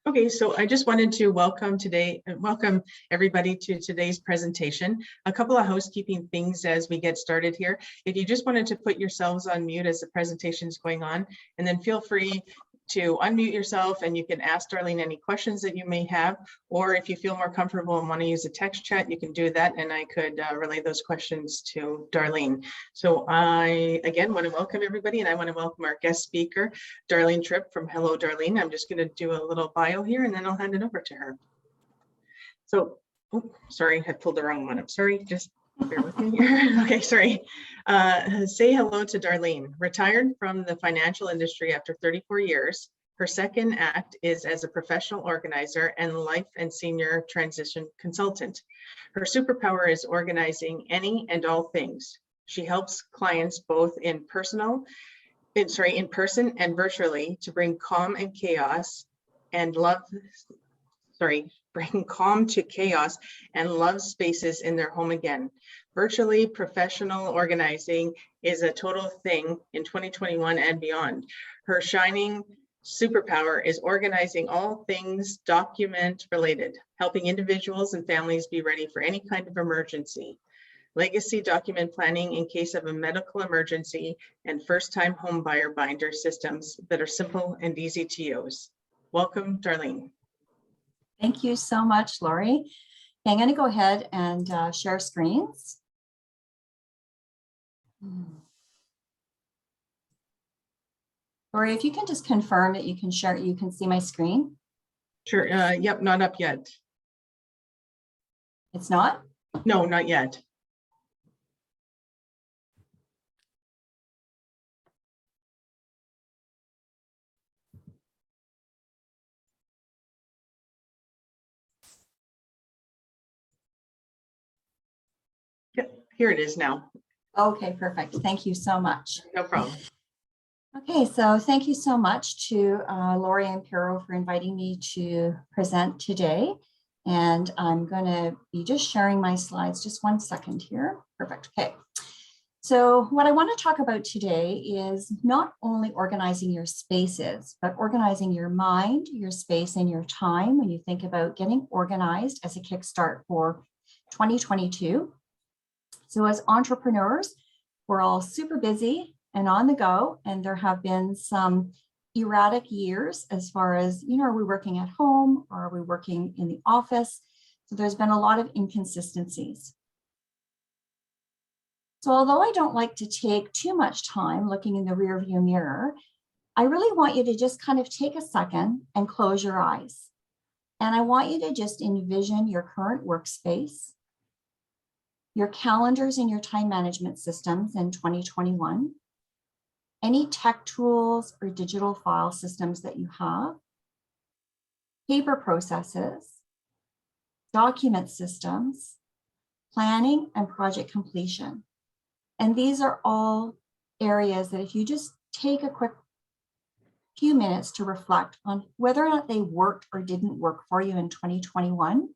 Okay, so I just wanted to welcome everybody to today's presentation. A couple of housekeeping things as we get started here. If you just wanted to put yourselves on mute as the presentation is going on, and then feel free to unmute yourself and you can ask Darlene any questions that you may have, or if you feel more comfortable and want to use a text chat, you can do that and I could relay those questions to Darlene. So I, again, want to welcome everybody, and I want to welcome our guest speaker, Darlene Tripp from Hello Darlene. I'm just going to do a little bio here and then I'll hand it over to her. So, oh, sorry, I pulled the wrong one up. Sorry, just bear with me here. Okay, sorry. Say hello to Darlene. Retired from the financial industry after 34 years. Her second act is as a professional organizer and life and senior transition consultant. Her superpower is organizing any and all things. She helps clients both in person and virtually to bring calm and chaos and love, bring calm to chaos and love spaces in their home again. Virtually professional organizing is a total thing in 2021 and beyond. Her shining superpower is organizing all things document related, helping individuals and families be ready for any kind of emergency. Legacy document planning in case of a medical emergency, and first-time home buyer binder systems that are simple and easy to use. Welcome, Darlene. Thank you so much, Lori. Okay, I'm going to go ahead and share screens. Lori, if you can just confirm that you can share, you can see my screen. Sure. Yep, not up yet. It's not? No, not yet. Here it is now. Okay, perfect. Thank you so much. No problem. Okay, so thank you so much to Lori and Piero for inviting me to present today. And I'm going to be just sharing my slides. Just 1 second here. Perfect. Okay. So what I want to talk about today is not only organizing your spaces, but organizing your mind, your space, and your time when you think about getting organized as a kickstart for 2022. So as entrepreneurs, we're all super busy and on the go, and there have been some erratic years as far as, are we working at home or are we working in the office? So there's been a lot of inconsistencies. So although I don't like to take too much time looking in the rearview mirror, I really want you to just kind of take a second and close your eyes. And I want you to just envision your current workspace, your calendars and your time management systems in 2021, any tech tools or digital file systems that you have, paper processes, document systems, planning and project completion. And these are all areas that if you just take a quick few minutes to reflect on whether or not they worked or didn't work for you in 2021,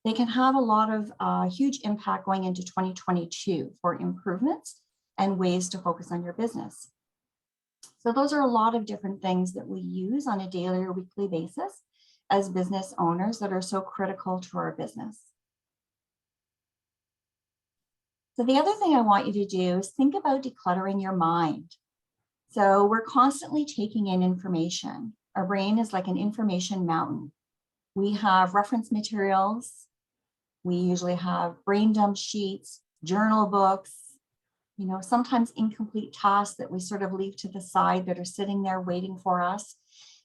they can have a lot of huge impact going into 2022 for improvements and ways to focus on your business. So those are a lot of different things that we use on a daily or weekly basis as business owners that are so critical to our business. So the other thing I want you to do is think about decluttering your mind. So we're constantly taking in information. Our brain is like an information mountain. We have reference materials. We usually have brain dump sheets, journal books, sometimes incomplete tasks that we sort of leave to the side that are sitting there waiting for us.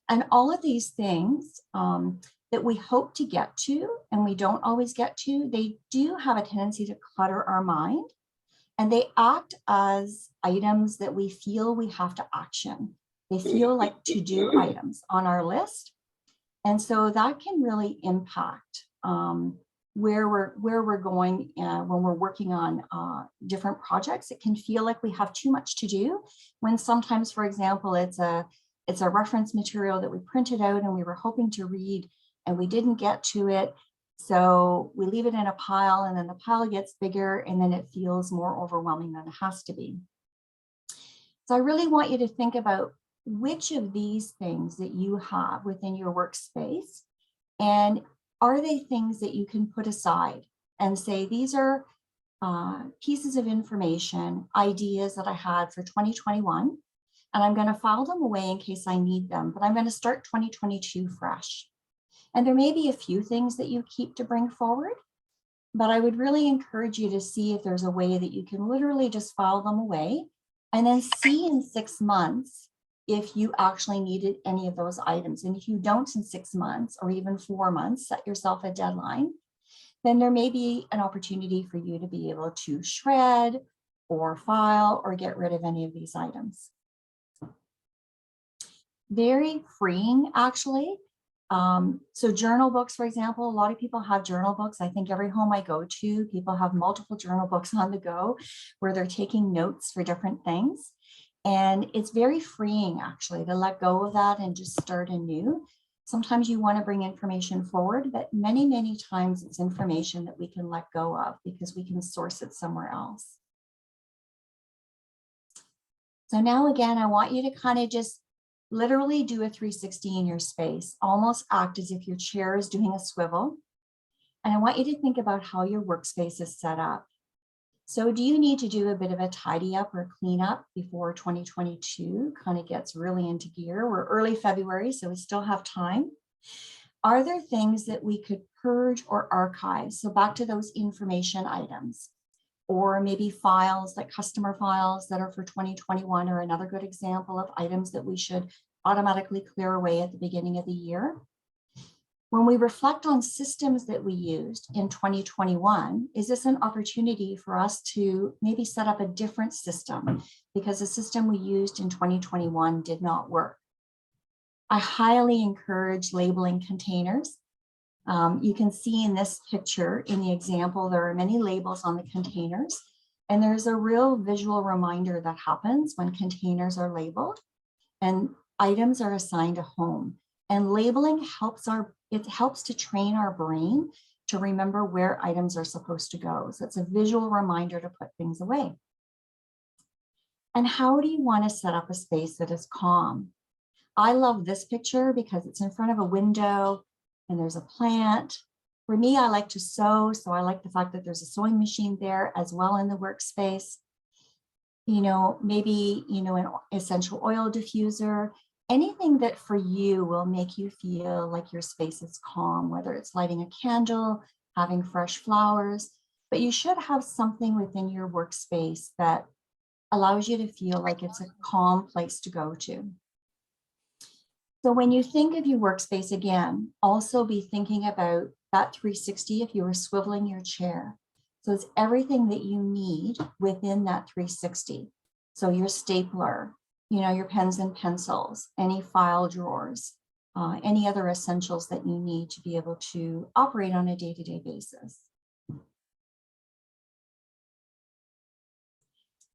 And all of these things that we hope to get to and we don't always get to, they do have a tendency to clutter our mind. And they act as items that we feel we have to action. They feel like to-do items on our list. And so that can really impact where we're going when we're working on different projects. It can feel like we have too much to do when sometimes, for example, it's a reference material that we printed out and we were hoping to read and we didn't get to it. So we leave it in a pile and then the pile gets bigger and then it feels more overwhelming than it has to be. So I really want you to think about which of these things that you have within your workspace And are they things that you can put aside and say, these are pieces of information, ideas that I had for 2021, and I'm going to file them away in case I need them, but I'm going to start 2022 fresh. And there may be a few things that you keep to bring forward, but I would really encourage you to see if there's a way that you can literally just file them away and then see in 6 months if you actually needed any of those items. And if you don't in 6 months or even 4 months, set yourself a deadline, then there may be an opportunity for you to be able to shred or file or get rid of any of these items. Very freeing, actually. So journal books, for example, a lot of people have journal books. I think every home I go to, people have multiple journal books on the go where they're taking notes for different things. And it's very freeing, actually, to let go of that and just start anew. Sometimes you want to bring information forward, but many, many times it's information that we can let go of because we can source it somewhere else. So now, again, I want you to kind of just literally do a 360 in your space, almost act as if your chair is doing a swivel. And I want you to think about how your workspace is set up. So do you need to do a bit of a tidy up or clean up before 2022 kind of gets really into gear? We're early February, so we still have time. Are there things that we could purge or archive? So back to those information items, or maybe files like customer files that are for 2021 are another good example of items that we should automatically clear away at the beginning of the year. When we reflect on systems that we used in 2021, is this an opportunity for us to maybe set up a different system because the system we used in 2021 did not work? I highly encourage labeling containers. You can see in this picture, in the example, there are many labels on the containers, and there's a real visual reminder that happens when containers are labeled and items are assigned a home. And labeling helps to train our brain to remember where items are supposed to go. So it's a visual reminder to put things away. And how do you want to set up a space that is calm? I love this picture because it's in front of a window and there's a plant. For me, I like to sew, so I like the fact that there's a sewing machine there as well in the workspace. You know, maybe, you know, an essential oil diffuser, anything that for you will make you feel like your space is calm, whether it's lighting a candle, having fresh flowers, but you should have something within your workspace that allows you to feel like it's a calm place to go to. So when you think of your workspace, again, also be thinking about that 360 if you were swiveling your chair. So it's everything that you need within that 360. So your stapler, you know, your pens and pencils, any file drawers, any other essentials that you need to be able to operate on a day-to-day basis.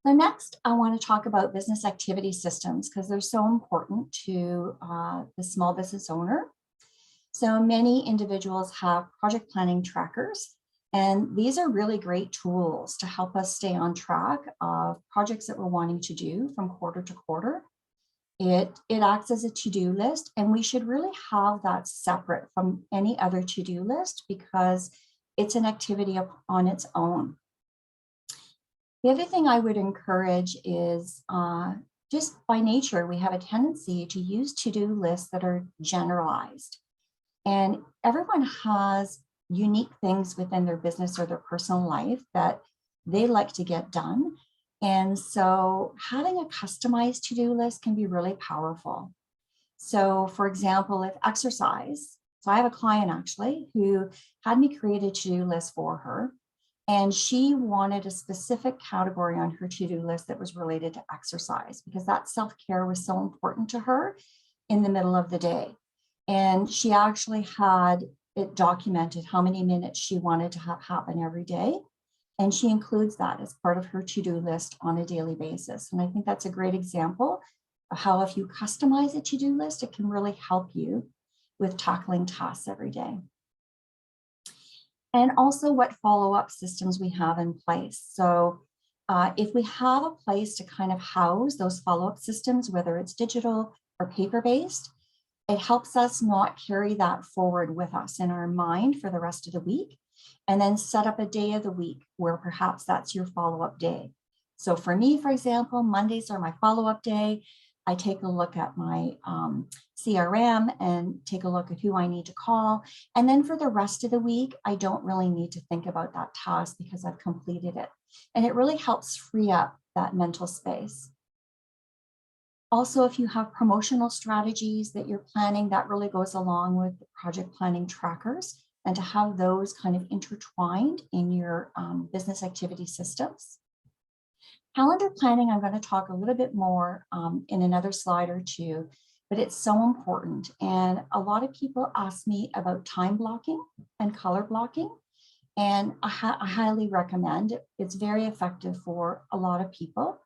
So next, I want to talk about business activity systems because they're so important to the small business owner. So many individuals have project planning trackers, and these are really great tools to help us stay on track of projects that we're wanting to do from quarter to quarter. It acts as a to-do list, and we should really have that separate from any other to-do list because it's an activity on its own. The other thing I would encourage is just by nature, we have a tendency to use to-do lists that are generalized. And everyone has unique things within their business or their personal life that they like to get done. And so having a customized to-do list can be really powerful. So for example, if exercise, so I have a client actually who had me create a to-do list for her. And she wanted a specific category on her to-do list that was related to exercise because that self-care was so important to her in the middle of the day. And she actually had it documented how many minutes she wanted to have happen every day. And she includes that as part of her to-do list on a daily basis. And I think that's a great example of how if you customize a to-do list, it can really help you with tackling tasks every day. And also what follow-up systems we have in place. So if we have a place to kind of house those follow-up systems, whether it's digital or paper-based, It helps us not carry that forward with us in our mind for the rest of the week, and then set up a day of the week where perhaps that's your follow-up day. So for me, for example, Mondays are my follow-up day. I take a look at my CRM and take a look at who I need to call. And then for the rest of the week, I don't really need to think about that task because I've completed it. And it really helps free up that mental space. Also, if you have promotional strategies that you're planning, that really goes along with the project planning trackers, and to have those kind of intertwined in your business activity systems. Calendar planning, I'm going to talk a little bit more in another slide or two, but it's so important. And a lot of people ask me about time blocking and color blocking, and I highly recommend it. It's very effective for a lot of people.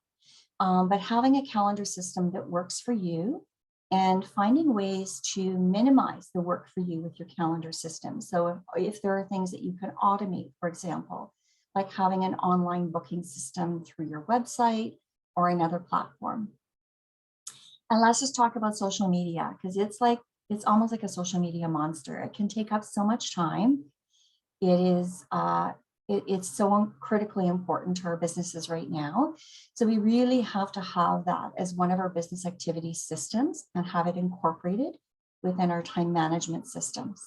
But having a calendar system that works for you and finding ways to minimize the work for you with your calendar system. So if there are things that you can automate, for example, like having an online booking system through your website or another platform. And let's just talk about social media, because it's almost like a social media monster. It can take up so much time. It is it's so critically important to our businesses right now. So we really have to have that as one of our business activity systems and have it incorporated within our time management systems.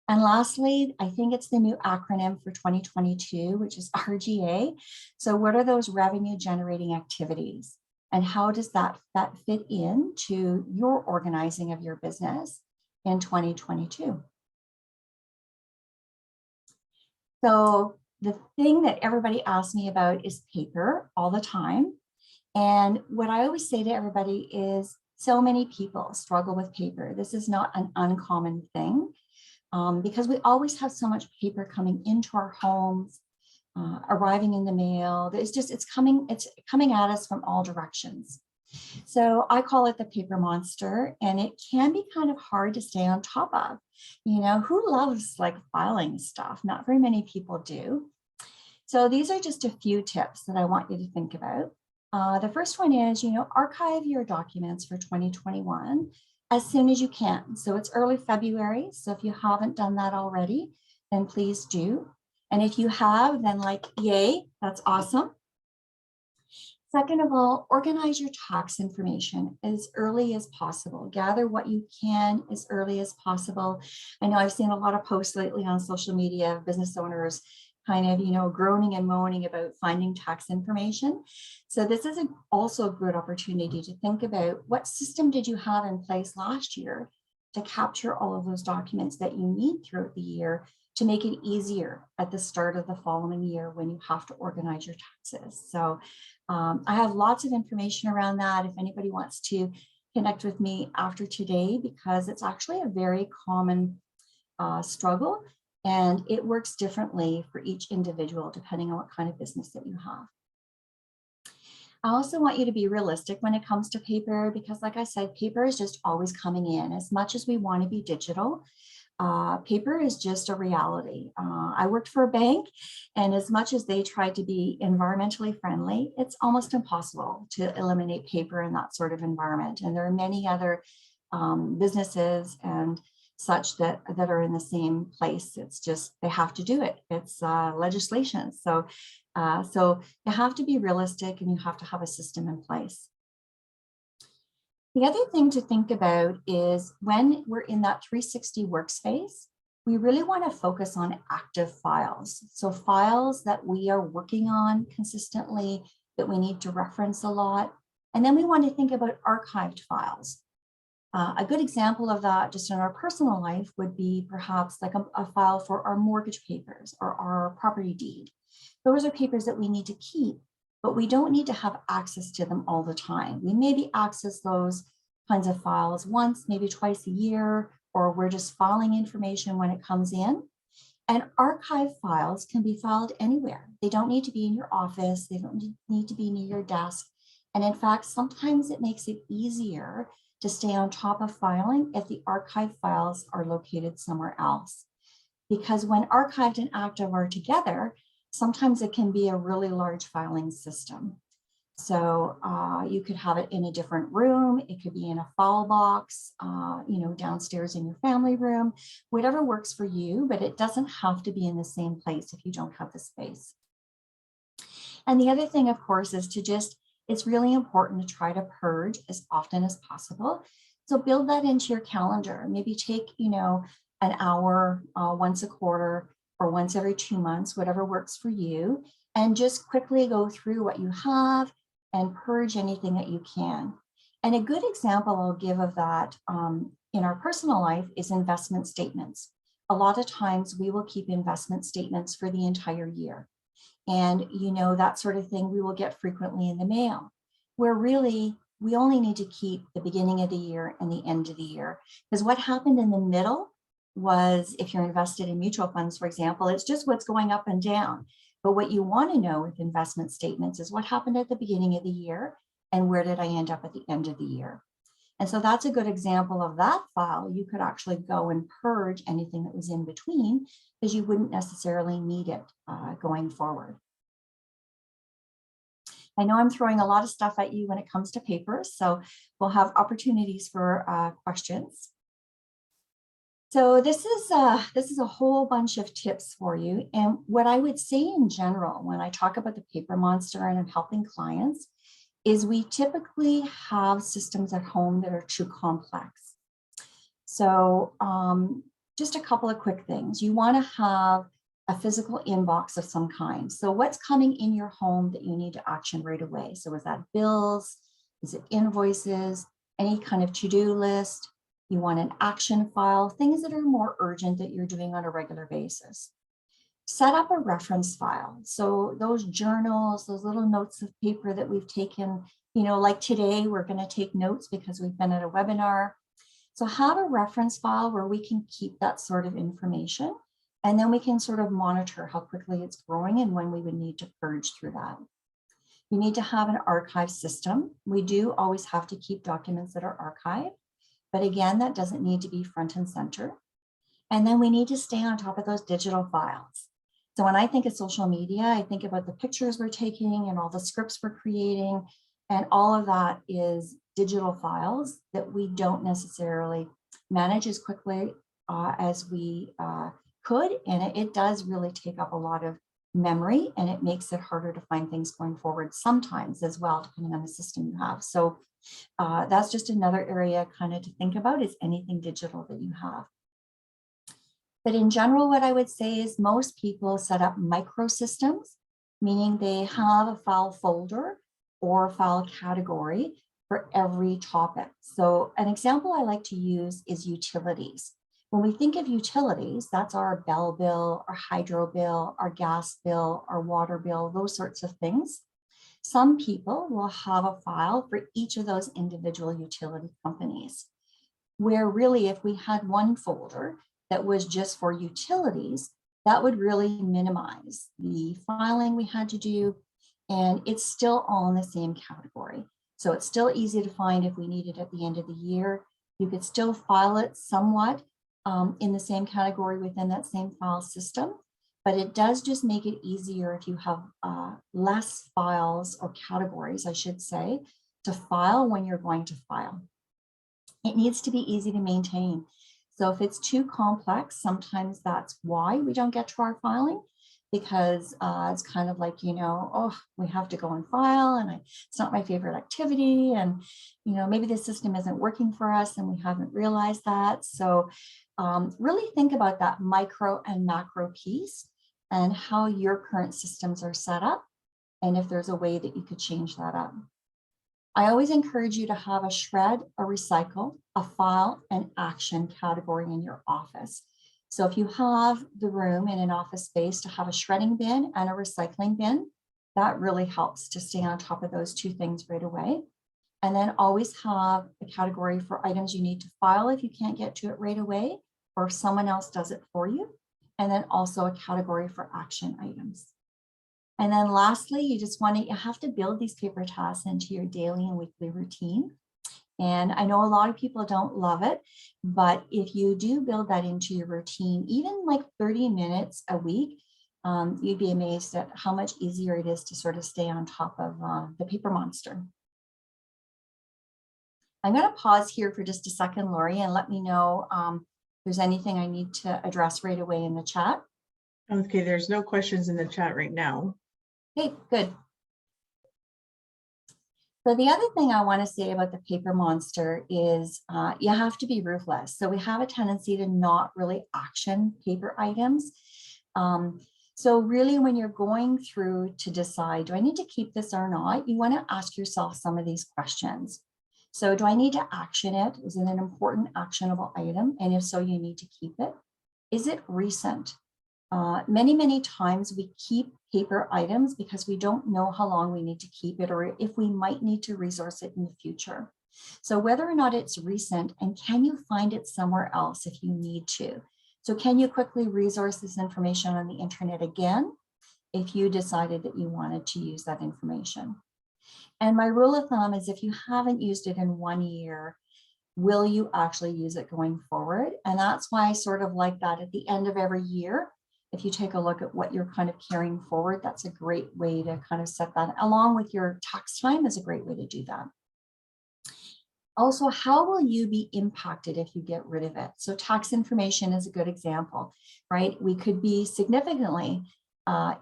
And lastly, I think it's the new acronym for 2022, which is RGA. So what are those revenue generating activities? And how does that fit into your organizing of your business in 2022? So the thing that everybody asks me about is paper all the time. And what I always say to everybody is, so many people struggle with paper. This is not an uncommon thing because we always have so much paper coming into our homes, arriving in the mail. It's coming at us from all directions. So I call it the paper monster, and it can be kind of hard to stay on top of. You know, who loves like filing stuff? Not very many people do. So these are just a few tips that I want you to think about. The first one is, archive your documents for 2021 as soon as you can. So it's early February. So if you haven't done that already, then please do. And if you have, then yay, that's awesome. Second of all, organize your tax information as early as possible. Gather what you can as early as possible. I know I've seen a lot of posts lately on social media of business owners kind of, groaning and moaning about finding tax information. So this is also a good opportunity to think about what system did you have in place last year to capture all of those documents that you need throughout the year to make it easier at the start of the following year when you have to organize your taxes. So I have lots of information around that if anybody wants to connect with me after today, because it's actually a very common struggle, and it works differently for each individual depending on what kind of business that you have. I also want you to be realistic when it comes to paper, because like I said, paper is just always coming in. As much as we want to be digital, paper is just a reality. I worked for a bank, and as much as they tried to be environmentally friendly, it's almost impossible to eliminate paper in that sort of environment. And there are many other businesses and such that are in the same place. It's just, they have to do it. It's legislation. So you have to be realistic, and you have to have a system in place. The other thing to think about is when we're in that 360 workspace, we really want to focus on active files. So files that we are working on consistently, that we need to reference a lot. And then we want to think about archived files. A good example of that just in our personal life would be perhaps like a file for our mortgage papers or our property deed. Those are papers that we need to keep, but we don't need to have access to them all the time. We maybe access those kinds of files once, maybe twice a year, or we're just filing information when it comes in. And archive files can be filed anywhere. They don't need to be in your office. They don't need to be near your desk. And in fact, sometimes it makes it easier to stay on top of filing if the archive files are located somewhere else. Because when archived and active are together, sometimes it can be a really large filing system. So you could have it in a different room. It could be in a file box, downstairs in your family room, whatever works for you, but it doesn't have to be in the same place if you don't have the space. And the other thing, of course, is it's really important to try to purge as often as possible. So build that into your calendar. Maybe take, an hour once a quarter or once every 2 months, whatever works for you, and just quickly go through what you have and purge anything that you can. And a good example I'll give of that in our personal life is investment statements. A lot of times we will keep investment statements for the entire year. And that sort of thing we will get frequently in the mail, where really we only need to keep the beginning of the year and the end of the year. Because what happened in the middle was, if you're invested in mutual funds, for example, it's just what's going up and down. But what you want to know with investment statements is what happened at the beginning of the year and where did I end up at the end of the year. And so that's a good example of that file. You could actually go and purge anything that was in between, because you wouldn't necessarily need it going forward. I know I'm throwing a lot of stuff at you when it comes to papers, so we'll have opportunities for questions. So this is a whole bunch of tips for you. And what I would say in general, when I talk about the paper monster and I'm helping clients, is we typically have systems at home that are too complex. So just a couple of quick things. You want to have a physical inbox of some kind. So what's coming in your home that you need to action right away? So is that bills? Is it invoices? Any kind of to-do list? You want an action file, things that are more urgent that you're doing on a regular basis. Set up a reference file. So those journals, those little notes of paper that we've taken, like today, we're going to take notes because we've been at a webinar. So have a reference file where we can keep that sort of information, and then we can sort of monitor how quickly it's growing and when we would need to purge through that. You need to have an archive system. We do always have to keep documents that are archived, but again, that doesn't need to be front and center. And then we need to stay on top of those digital files. So when I think of social media, I think about the pictures we're taking and all the scripts we're creating, and all of that is digital files that we don't necessarily manage as quickly as we could. And it does really take up a lot of memory, and it makes it harder to find things going forward sometimes as well, depending on the system you have. So that's just another area kind of to think about, is anything digital that you have. But in general, what I would say is most people set up microsystems, meaning they have a file folder or file category for every topic. So an example I like to use is utilities. When we think of utilities, that's our bell bill, our hydro bill, our gas bill, our water bill, those sorts of things. Some people will have a file for each of those individual utility companies, where really if we had one folder that was just for utilities, that would really minimize the filing we had to do, and it's still all in the same category. So it's still easy to find if we need it at the end of the year. You could still file it somewhat in the same category within that same file system, but it does just make it easier if you have less files or categories, I should say, to file when you're going to file. It needs to be easy to maintain. So if it's too complex, sometimes that's why we don't get to our filing, because it's kind of like, oh, we have to go and file, and it's not my favorite activity, and maybe the system isn't working for us and we haven't realized that. So really think about that micro and macro piece and how your current systems are set up, and if there's a way that you could change that up. I always encourage you to have a shred, a recycle, a file, and action category in your office. So if you have the room in an office space to have a shredding bin and a recycling bin, that really helps to stay on top of those two things right away. And then always have a category for items you need to file if you can't get to it right away, or if someone else does it for you. And then also a category for action items. And then lastly, you have to build these paper tasks into your daily and weekly routine. And I know a lot of people don't love it, but if you do build that into your routine, even like 30 minutes a week, you'd be amazed at how much easier it is to sort of stay on top of the paper monster. I'm going to pause here for just a second, Lori, and let me know if there's anything I need to address right away in the chat. Okay, there's no questions in the chat right now. Okay, good. So the other thing I want to say about the paper monster is you have to be ruthless. So we have a tendency to not really action paper items. So really when you're going through to decide, do I need to keep this or not? You want to ask yourself some of these questions. So do I need to action it? Is it an important actionable item? And if so, you need to keep it. Is it recent? Many times we keep paper items because we don't know how long we need to keep it or if we might need to resource it in the future. So whether or not it's recent, and can you find it somewhere else if you need to? So can you quickly resource this information on the internet again if you decided that you wanted to use that information? And my rule of thumb is if you haven't used it in 1 year, will you actually use it going forward? And that's why I sort of like that at the end of every year. If you take a look at what you're kind of carrying forward, that's a great way to kind of set that along with your tax time is a great way to do that. Also, how will you be impacted if you get rid of it? So tax information is a good example, right? We could be significantly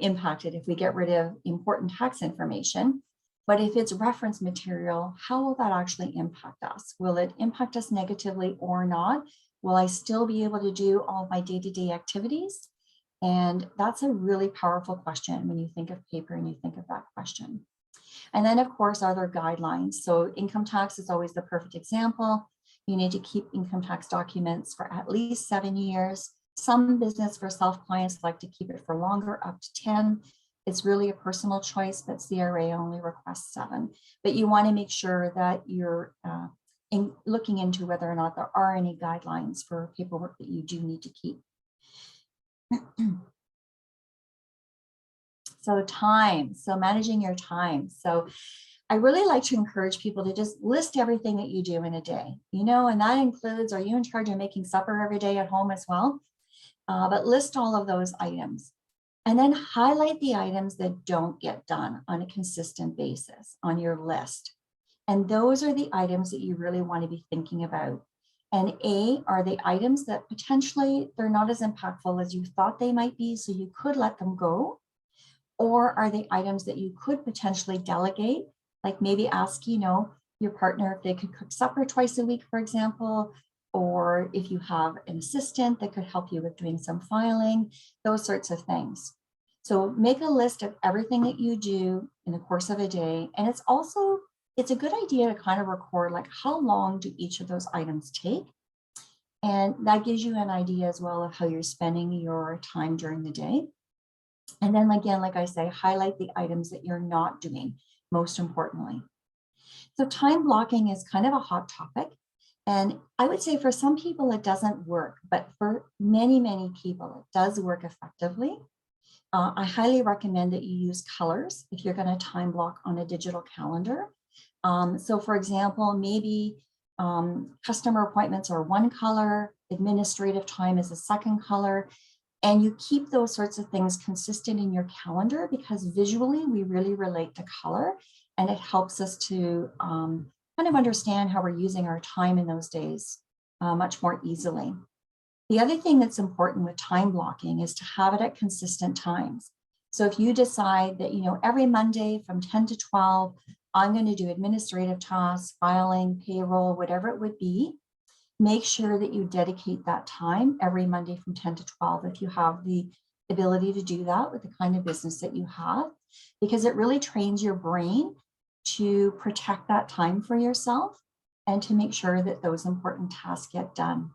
impacted if we get rid of important tax information. But if it's reference material, how will that actually impact us? Will it impact us negatively or not? Will I still be able to do all of my day-to-day activities? And that's a really powerful question when you think of paper and you think of that question. And then, of course, are there guidelines? So income tax is always the perfect example. You need to keep income tax documents for at least 7 years. Some business for self-clients like to keep it for longer, up to 10. It's really a personal choice, but CRA only requests 7. But you want to make sure that you're looking into whether or not there are any guidelines for paperwork that you do need to keep. So time, so managing your time. So I really like to encourage people to just list everything that you do in a day, you know, and that includes, are you in charge of making supper every day at home as well? But list all of those items and then highlight the items that don't get done on a consistent basis on your list. And those are the items that you really want to be thinking about. And A, are the items that potentially they're not as impactful as you thought they might be, so you could let them go? Or are they items that you could potentially delegate, like maybe ask, you know, your partner if they could cook supper twice a week, for example, or if you have an assistant that could help you with doing some filing, those sorts of things. So make a list of everything that you do in the course of a day. And it's a good idea to kind of record like how long do each of those items take? And that gives you an idea as well of how you're spending your time during the day. And then again, like I say, highlight the items that you're not doing, most importantly. So time blocking is kind of a hot topic. And I would say for some people, it doesn't work, but for many people, it does work effectively. I highly recommend that you use colors if you're going to time block on a digital calendar. So for example, maybe customer appointments are one color, administrative time is a second color, and you keep those sorts of things consistent in your calendar because visually we really relate to color and it helps us to kind of understand how we're using our time in those days much more easily. The other thing that's important with time blocking is to have it at consistent times. So if you decide that, you know, every Monday from 10 to 12, I'm going to do administrative tasks, filing, payroll, whatever it would be, make sure that you dedicate that time every Monday from 10 to 12 if you have the ability to do that with the kind of business that you have, because it really trains your brain to protect that time for yourself and to make sure that those important tasks get done.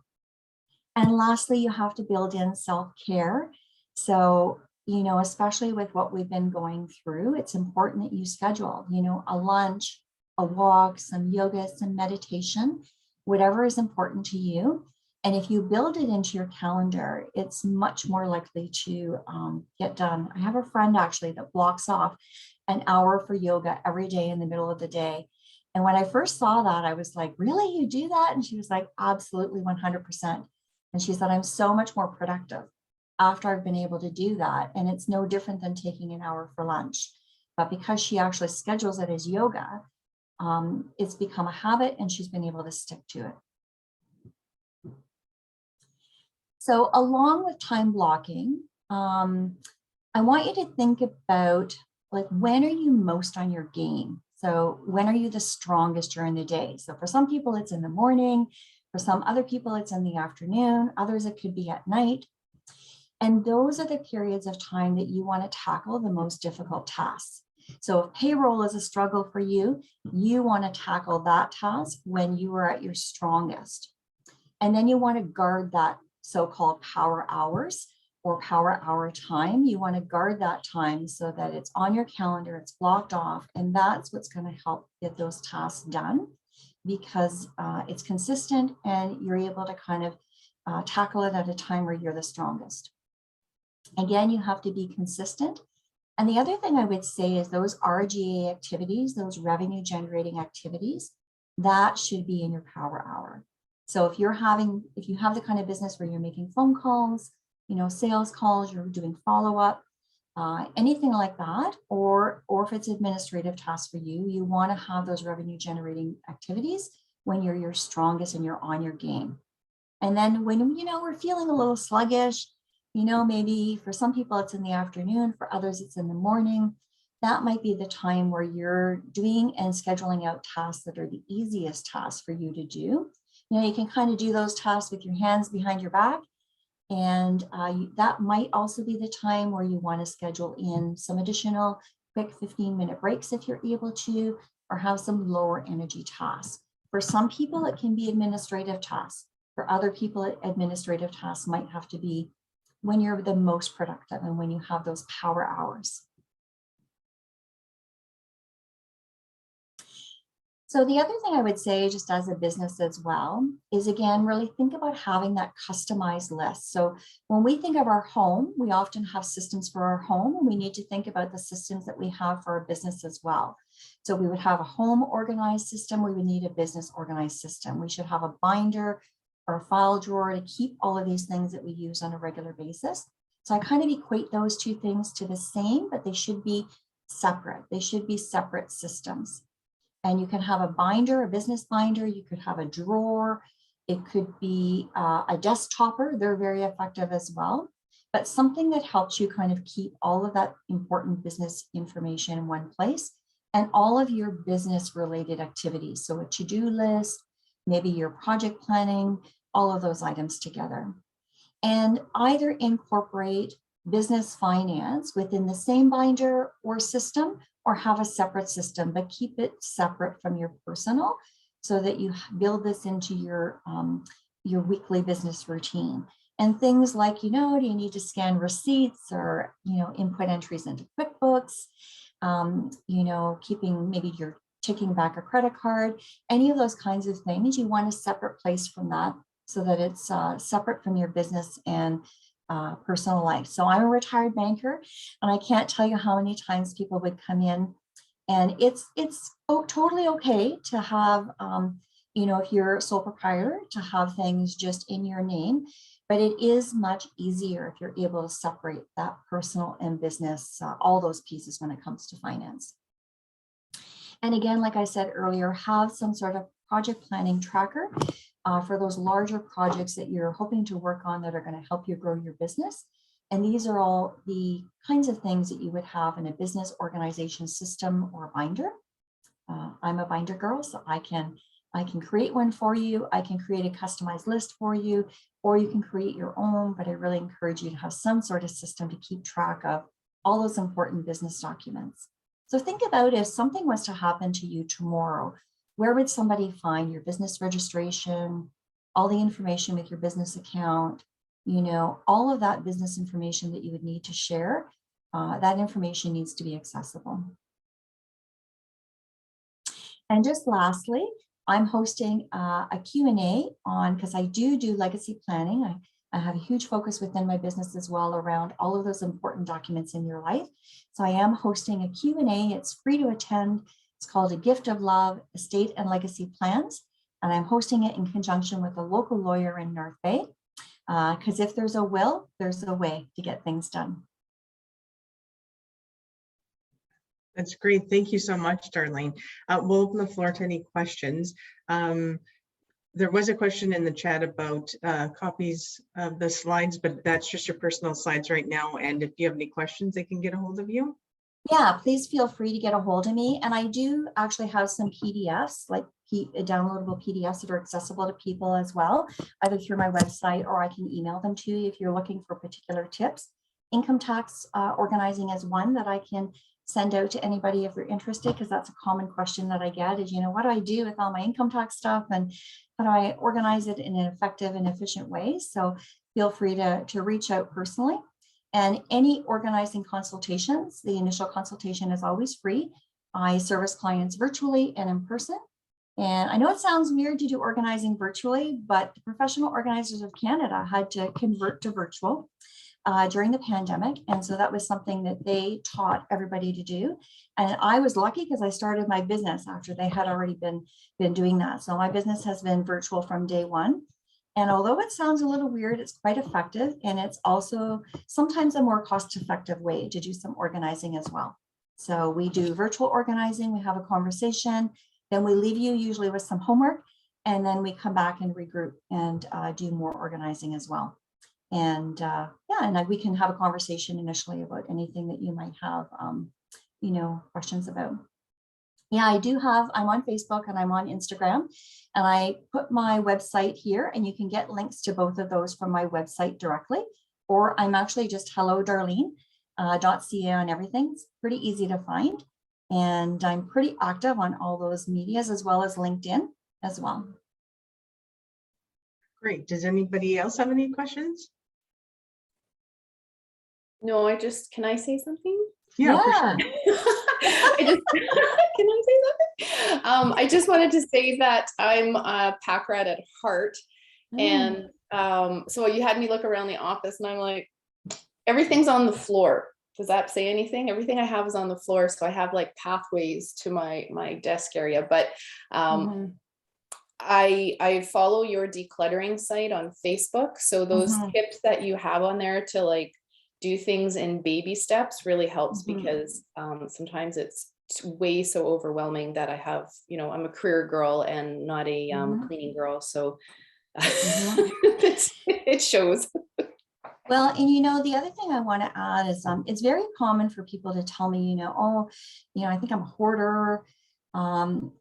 And lastly, you have to build in self-care. So, you know, especially with what we've been going through, it's important that you schedule, you know, a lunch, a walk, some yoga, some meditation, whatever is important to you. And if you build it into your calendar, it's much more likely to get done. I have a friend actually that blocks off an hour for yoga every day in the middle of the day. And when I first saw that, I was like, really, you do that? And she was like, absolutely 100%. And she said, I'm so much more productive after I've been able to do that. And it's no different than taking an hour for lunch. But because she actually schedules it as yoga, it's become a habit and she's been able to stick to it. So along with time blocking, I want you to think about, like, when are you most on your game? So when are you the strongest during the day? So for some people, it's in the morning. For some other people, it's in the afternoon. Others, it could be at night. And those are the periods of time that you want to tackle the most difficult tasks. So if payroll is a struggle for you, you want to tackle that task when you are at your strongest. And then you want to guard that so-called power hours or power hour time. You want to guard that time so that it's on your calendar, it's blocked off, and that's what's going to help get those tasks done, because it's consistent and you're able to kind of tackle it at a time where you're the strongest. Again, you have to be consistent. And the other thing I would say is those RGA activities, those revenue generating activities, that should be in your power hour. So if you have the kind of business where you're making phone calls, sales calls, you're doing follow-up, anything like that, or if it's administrative tasks for you, you want to have those revenue generating activities when you're your strongest and you're on your game. And then when, we're feeling a little sluggish, maybe for some people it's in the afternoon, for others it's in the morning, that might be the time where you're doing and scheduling out tasks that are the easiest tasks for you to do. You can kind of do those tasks with your hands behind your back. And that might also be the time where you want to schedule in some additional quick 15-minute breaks if you're able to, or have some lower energy tasks. For some people, it can be administrative tasks. For other people, administrative tasks might have to be when you're the most productive and when you have those power hours. So the other thing I would say, just as a business as well, is again, really think about having that customized list. So when we think of our home, we often have systems for our home, and we need to think about the systems that we have for our business as well. So we would have a home organized system, we would need a business organized system. We should have a binder or a file drawer to keep all of these things that we use on a regular basis. So I kind of equate those two things to the same, but they should be separate. They should be separate systems. And you can have a binder, a business binder, you could have a drawer, it could be a desktopper, they're very effective as well, but something that helps you kind of keep all of that important business information in one place and all of your business related activities. So a to-do list, maybe your project planning, all of those items together. And either incorporate business finance within the same binder or system, or have a separate system, but keep it separate from your personal so that you build this into your weekly business routine. And things like, do you need to scan receipts or, input entries into QuickBooks, keeping, maybe you're taking back a credit card, any of those kinds of things, you want a separate place from that so that it's separate from your business and personal life. So I'm a retired banker, and I can't tell you how many times people would come in, and it's totally okay to have, if you're a sole proprietor, to have things just in your name, but it is much easier if you're able to separate that personal and business, all those pieces when it comes to finance. And again, like I said earlier, have some sort of project planning tracker for those larger projects that you're hoping to work on that are going to help you grow your business. And these are all the kinds of things that you would have in a business organization system or binder. I'm a binder girl, so I can create one for you. I can create a customized list for you, or you can create your own, but I really encourage you to have some sort of system to keep track of all those important business documents. So think about if something was to happen to you tomorrow, where would somebody find your business registration, all the information with your business account, all of that business information that you would need to share, that information needs to be accessible. And just lastly, I'm hosting a Q&A on, because I do legacy planning. I have a huge focus within my business as well around all of those important documents in your life. So I am hosting a Q&A. It's free to attend. It's called A Gift of Love, Estate and Legacy Plans. And I'm hosting it in conjunction with a local lawyer in North Bay. Because if there's a will, there's a way to get things done. That's great. Thank you so much, Darlene. We'll open the floor to any questions. There was a question in the chat about copies of the slides, but that's just your personal slides right now. And if you have any questions, they can get a hold of you. Yeah, please feel free to get a hold of me. And I do actually have some PDFs, like downloadable PDFs that are accessible to people as well, either through my website or I can email them to you if you're looking for particular tips. Income tax organizing is one that I can send out to anybody if they're interested, because that's a common question that I get is, what do I do with all my income tax stuff and how do I organize it in an effective and efficient way? So feel free to reach out personally. And any organizing consultations, the initial consultation is always free. I service clients virtually and in person. And I know it sounds weird to do organizing virtually, but the Professional Organizers of Canada had to convert to virtual during the pandemic. And so that was something that they taught everybody to do. And I was lucky because I started my business after they had already been doing that. So my business has been virtual from day one. And although it sounds a little weird, it's quite effective. And it's also sometimes a more cost-effective way to do some organizing as well. So we do virtual organizing, we have a conversation, then we leave you usually with some homework, and then we come back and regroup and do more organizing as well. And yeah, and we can have a conversation initially about anything that you might have, questions about. Yeah, I'm on Facebook and I'm on Instagram, and I put my website here, and you can get links to both of those from my website directly, or I'm actually just Hello Darlene .ca on everything. It's pretty easy to find. And I'm pretty active on all those medias as well as LinkedIn as well. Great. Does anybody else have any questions? No, can I say something? Yeah. For sure. Can I say something? I just wanted to say that I'm a pack rat at heart. And so you had me look around the office and I'm like, everything's on the floor. Does that say anything? Everything I have is on the floor. So I have like pathways to my desk area, but I follow your decluttering site on Facebook. So those tips that you have on there to like do things in baby steps really helps because sometimes it's way so overwhelming that I have, I'm a career girl and not a cleaning girl. So it shows. Well, and the other thing I want to add is it's very common for people to tell me, I think I'm a hoarder, or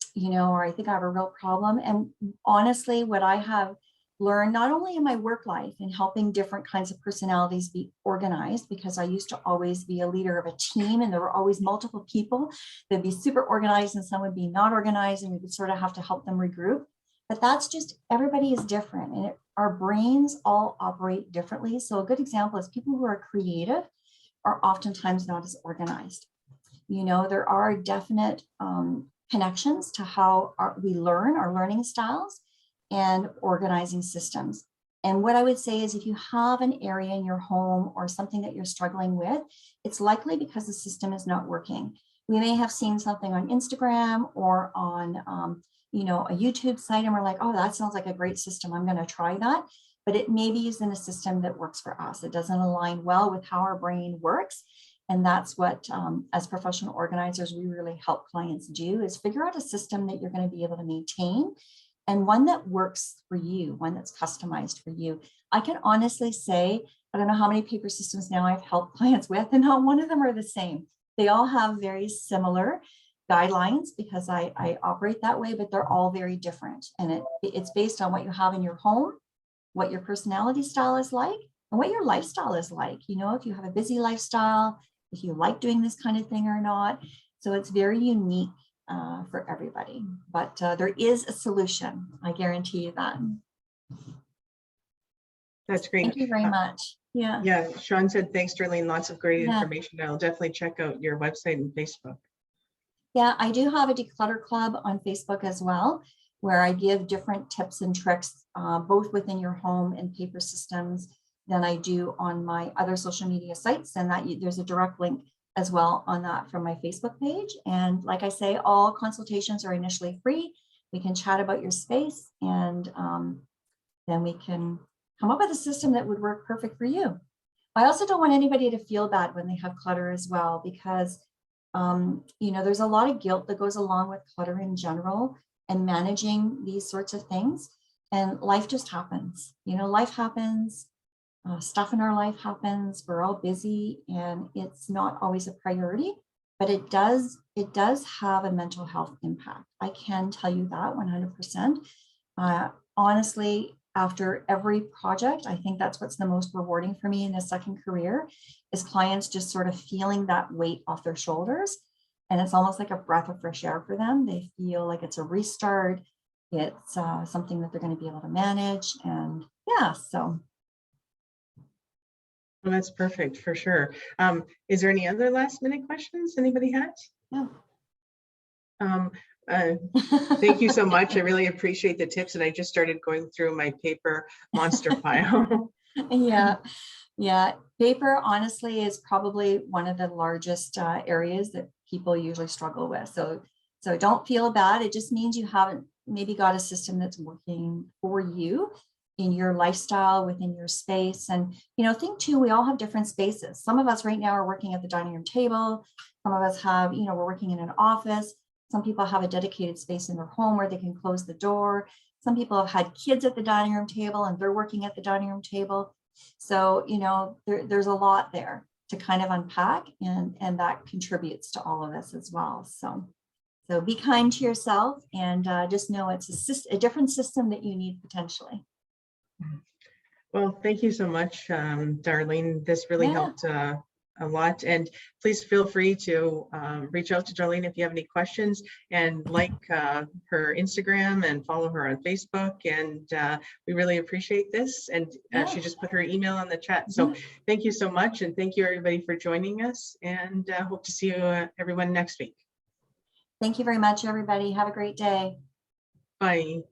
I think I have a real problem. And honestly, what I have learned, not only in my work life and helping different kinds of personalities be organized, because I used to always be a leader of a team and there were always multiple people that'd be super organized and some would be not organized, and we would sort of have to help them regroup. But that's just, everybody is different, and our brains all operate differently. So a good example is people who are creative are oftentimes not as organized. There are definite connections to how we learn, our learning styles and organizing systems. And what I would say is if you have an area in your home or something that you're struggling with, it's likely because the system is not working. We may have seen something on Instagram or on a YouTube site, and we're like, oh, that sounds like a great system. I'm going to try that. But it maybe isn't a system that works for us. It doesn't align well with how our brain works. And that's what, as professional organizers, we really help clients do, is figure out a system that you're going to be able to maintain, and one that works for you, one that's customized for you. I can honestly say, I don't know how many paper systems now I've helped clients with, and not one of them are the same. They all have very similar guidelines because I operate that way, but they're all very different. And it's based on what you have in your home, what your personality style is like, and what your lifestyle is like. If you have a busy lifestyle, if you like doing this kind of thing or not. So it's very unique for everybody, but there is a solution. I guarantee you that. That's great. Thank you very much. Yeah. Yeah. Sean said, thanks, Darlene. Lots of great information. I'll definitely check out your website and Facebook. Yeah, I do have a declutter club on Facebook as well, where I give different tips and tricks, both within your home and paper systems, than I do on my other social media sites. And there's a direct link as well on that from my Facebook page. And like I say, all consultations are initially free. We can chat about your space, and then we can come up with a system that would work perfect for you. I also don't want anybody to feel bad when they have clutter as well, because you know, there's a lot of guilt that goes along with clutter in general and managing these sorts of things. And life just happens. You know, life happens. Stuff in our life happens. We're all busy, and it's not always a priority, but it does have a mental health impact. I can tell you that 100%. Honestly, after every project, I think that's what's the most rewarding for me in a second career, is clients just sort of feeling that weight off their shoulders. And it's almost like a breath of fresh air for them. They feel like it's a restart. It's something that they're going to be able to manage. And yeah, so. Well, that's perfect for sure. Is there any other last minute questions anybody has? No. Thank you so much. I really appreciate the tips. And I just started going through my paper monster pile. Yeah. Paper, honestly, is probably one of the largest areas that people usually struggle with. So don't feel bad. It just means you haven't maybe got a system that's working for you in your lifestyle, within your space. And, you know, think too, we all have different spaces. Some of us right now are working at the dining room table. Some of us have, you know, we're working in an office. Some people have a dedicated space in their home where they can close the door. Some people have had kids at the dining room table and they're working at the dining room table. So, you know, there's a lot there to kind of unpack, and that contributes to all of this as well. So be kind to yourself, and just know it's a different system that you need potentially. Well, thank you so much, Darlene. This really helped a lot. And please feel free to reach out to Darlene if you have any questions, and like her Instagram and follow her on Facebook. And we really appreciate this. And she just put her email on the chat. So thank you so much. And thank you everybody for joining us, and hope to see you everyone next week. Thank you very much, everybody. Have a great day. Bye.